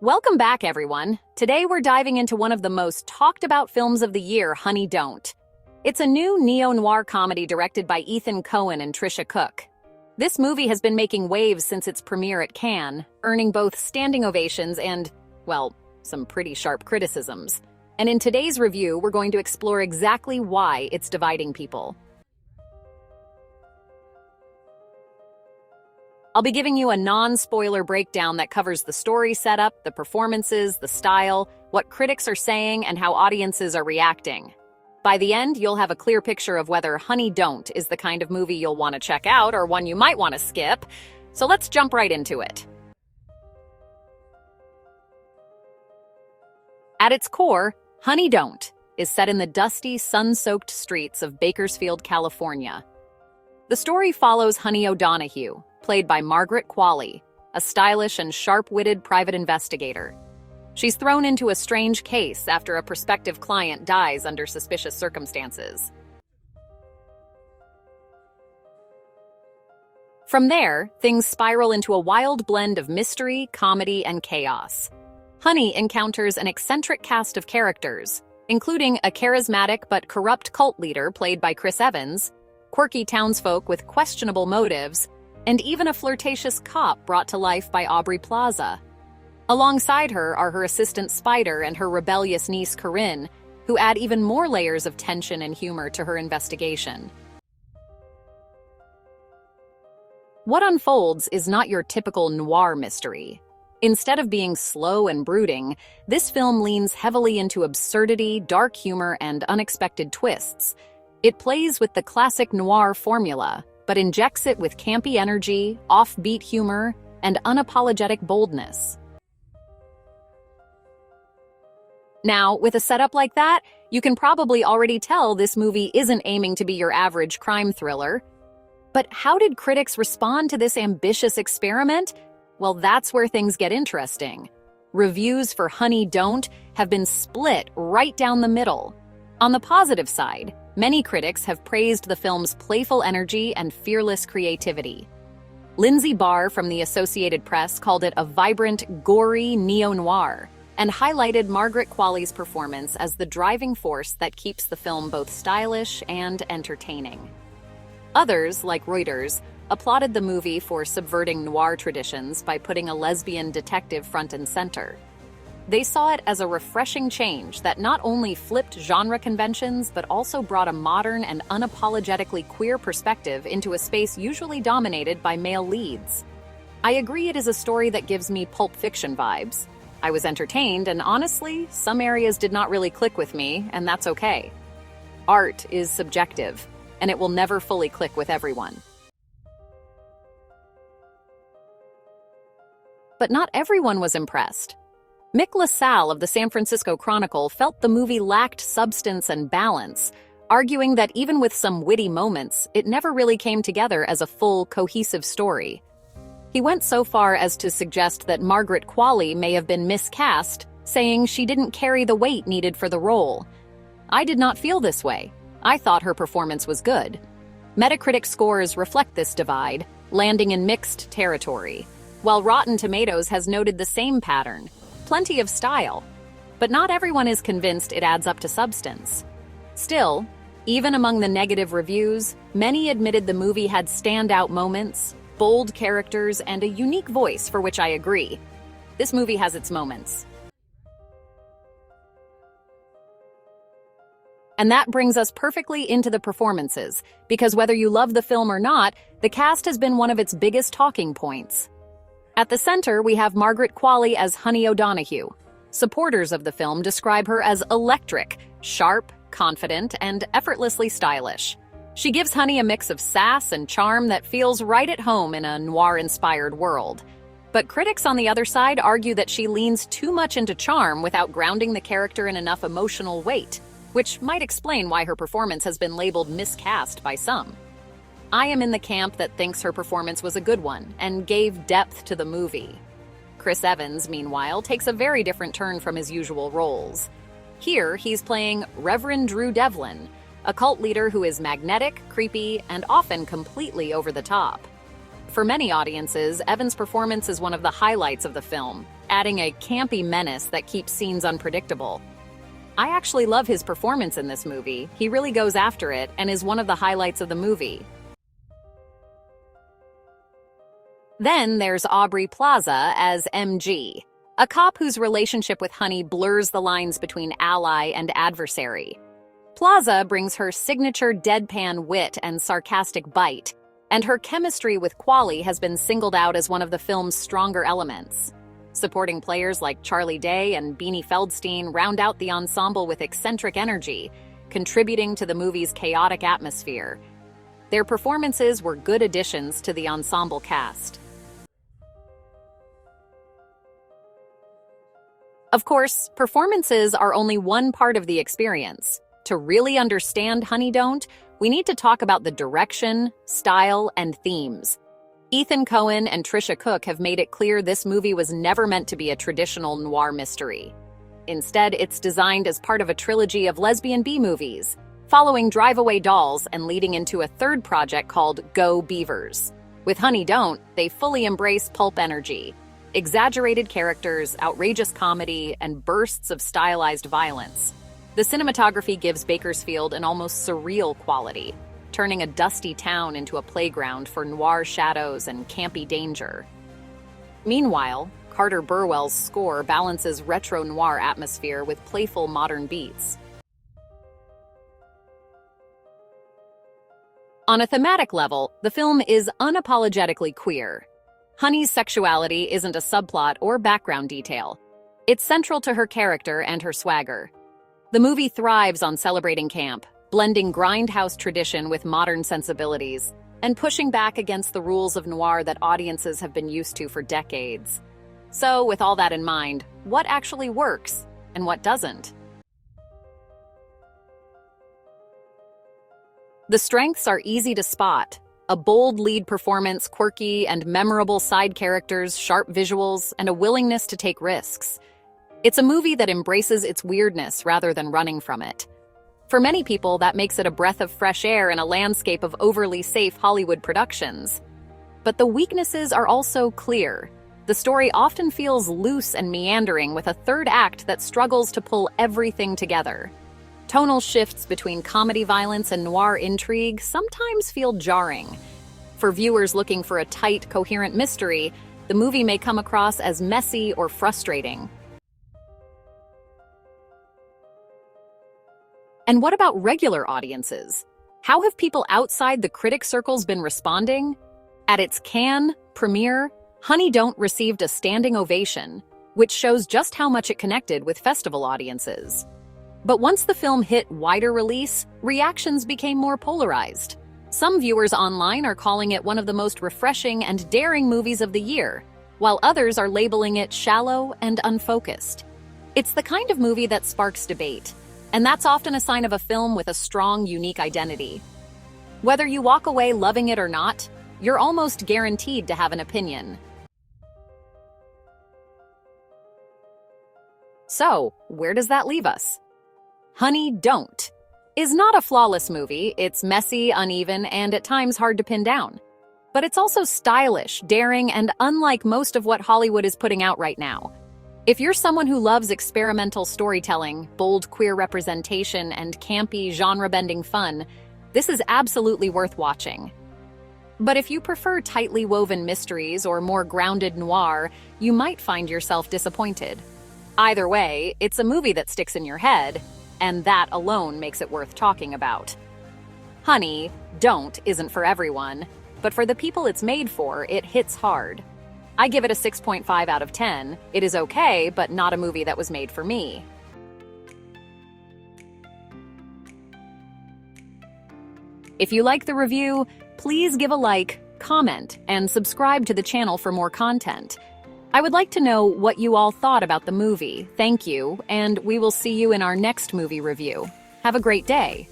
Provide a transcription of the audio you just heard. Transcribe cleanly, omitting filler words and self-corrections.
Welcome back, everyone. Today we're diving into one of the most talked about films of the year, Honey Don't. It's a new neo-noir comedy directed by Coen and Tricia Cooke. This movie has been making waves since its premiere at Cannes, earning both standing ovations and, well, some pretty sharp criticisms. And in today's review, we're going to explore exactly why it's dividing people. I'll be giving you a non-spoiler breakdown that covers the story setup, the performances, the style, what critics are saying, and how audiences are reacting. By the end, you'll have a clear picture of whether Honey Don't is the kind of movie you'll want to check out or one you might want to skip. So let's jump right into it. At its core, Honey Don't is set in the dusty, sun-soaked streets of Bakersfield, California. The story follows Honey O'Donoghue, played by Margaret Qualley, a stylish and sharp-witted private investigator. She's thrown into a strange case after a prospective client dies under suspicious circumstances. From there, things spiral into a wild blend of mystery, comedy, and chaos. Honey encounters an eccentric cast of characters, including a charismatic but corrupt cult leader played by Chris Evans, quirky townsfolk with questionable motives, and even a flirtatious cop brought to life by Aubrey Plaza. Alongside her are her assistant Spider and her rebellious niece Corinne, who add even more layers of tension and humor to her investigation. What unfolds is not your typical noir mystery. Instead of being slow and brooding, this film leans heavily into absurdity, dark humor, and unexpected twists. It plays with the classic noir formula, but injects it with campy energy, offbeat humor, and unapologetic boldness. Now, with a setup like that, you can probably already tell this movie isn't aiming to be your average crime thriller. But how did critics respond to this ambitious experiment? Well, that's where things get interesting. Reviews for Honey Don't have been split right down the middle. On the positive side, many critics have praised the film's playful energy and fearless creativity. Lindsay Barr from the Associated Press called it a vibrant, gory neo-noir, and highlighted Margaret Qualley's performance as the driving force that keeps the film both stylish and entertaining. Others, like Reuters, applauded the movie for subverting noir traditions by putting a lesbian detective front and center. They saw it as a refreshing change that not only flipped genre conventions but also brought a modern and unapologetically queer perspective into a space usually dominated by male leads. I agree it is a story that gives me Pulp Fiction vibes. I was entertained, and honestly, some areas did not really click with me, and that's okay. Art is subjective, and it will never fully click with everyone. But not everyone was impressed. Mick LaSalle of the San Francisco Chronicle felt the movie lacked substance and balance, arguing that even with some witty moments, it never really came together as a full, cohesive story. He went so far as to suggest that Margaret Qualley may have been miscast, saying she didn't carry the weight needed for the role. I did not feel this way. I thought her performance was good. Metacritic scores reflect this divide, landing in mixed territory, while Rotten Tomatoes has noted the same pattern. Plenty of style, but not everyone is convinced it adds up to substance. Still, even among the negative reviews, many admitted the movie had standout moments, bold characters, and a unique voice, for which I agree. This movie has its moments. And that brings us perfectly into the performances, because whether you love the film or not, the cast has been one of its biggest talking points. At the center, we have Margaret Qualley as Honey O'Donoghue. Supporters of the film describe her as electric, sharp, confident, and effortlessly stylish. She gives Honey a mix of sass and charm that feels right at home in a noir-inspired world. But critics on the other side argue that she leans too much into charm without grounding the character in enough emotional weight, which might explain why her performance has been labeled miscast by some. I am in the camp that thinks her performance was a good one and gave depth to the movie. Chris Evans, meanwhile, takes a very different turn from his usual roles. Here, he's playing Reverend Drew Devlin, a cult leader who is magnetic, creepy, and often completely over the top. For many audiences, Evans' performance is one of the highlights of the film, adding a campy menace that keeps scenes unpredictable. I actually love his performance in this movie. He really goes after it and is one of the highlights of the movie. Then there's Aubrey Plaza as MG, a cop whose relationship with Honey blurs the lines between ally and adversary. Plaza brings her signature deadpan wit and sarcastic bite, and her chemistry with Qualley has been singled out as one of the film's stronger elements. Supporting players like Charlie Day and Beanie Feldstein round out the ensemble with eccentric energy, contributing to the movie's chaotic atmosphere. Their performances were good additions to the ensemble cast. Of course, performances are only one part of the experience. To really understand Honey Don't, we need to talk about the direction, style, and themes. Ethan Coen and Tricia Cooke have made it clear this movie was never meant to be a traditional noir mystery. Instead, it's designed as part of a trilogy of lesbian B-movies, following Drive Away Dolls and leading into a third project called Go Beavers. With Honey Don't, they fully embrace pulp energy, exaggerated characters, outrageous comedy, and bursts of stylized violence. The cinematography gives Bakersfield an almost surreal quality, turning a dusty town into a playground for noir shadows and campy danger. Meanwhile, Carter Burwell's score balances retro-noir atmosphere with playful modern beats. On a thematic level, the film is unapologetically queer. Honey's sexuality isn't a subplot or background detail. It's central to her character and her swagger. The movie thrives on celebrating camp, blending grindhouse tradition with modern sensibilities, and pushing back against the rules of noir that audiences have been used to for decades. So, with all that in mind, what actually works and what doesn't? The strengths are easy to spot. A bold lead performance, quirky and memorable side characters, sharp visuals, and a willingness to take risks. It's a movie that embraces its weirdness rather than running from it. For many people, that makes it a breath of fresh air in a landscape of overly safe Hollywood productions. But the weaknesses are also clear. The story often feels loose and meandering, with a third act that struggles to pull everything together. Tonal shifts between comedy violence and noir intrigue sometimes feel jarring. For viewers looking for a tight, coherent mystery, the movie may come across as messy or frustrating. And what about regular audiences? How have people outside the critic circles been responding? At its Cannes premiere, Honey Don't received a standing ovation, which shows just how much it connected with festival audiences. But once the film hit wider release, reactions became more polarized. Some viewers online are calling it one of the most refreshing and daring movies of the year, while others are labeling it shallow and unfocused. It's the kind of movie that sparks debate, and that's often a sign of a film with a strong, unique identity. Whether you walk away loving it or not, you're almost guaranteed to have an opinion. So, where does that leave us? Honey Don't is not a flawless movie. It's messy, uneven, and at times hard to pin down. But it's also stylish, daring, and unlike most of what Hollywood is putting out right now. If you're someone who loves experimental storytelling, bold queer representation, and campy, genre-bending fun, this is absolutely worth watching. But if you prefer tightly woven mysteries or more grounded noir, you might find yourself disappointed. Either way, it's a movie that sticks in your head, and that alone makes it worth talking about. Honey Don't isn't for everyone, but for the people it's made for, it hits hard. I give it a 6.5 out of 10. It is okay, but not a movie that was made for me. If you like the review, please give a like, comment, and subscribe to the channel for more content. I would like to know what you all thought about the movie. Thank you, and we will see you in our next movie review. Have a great day.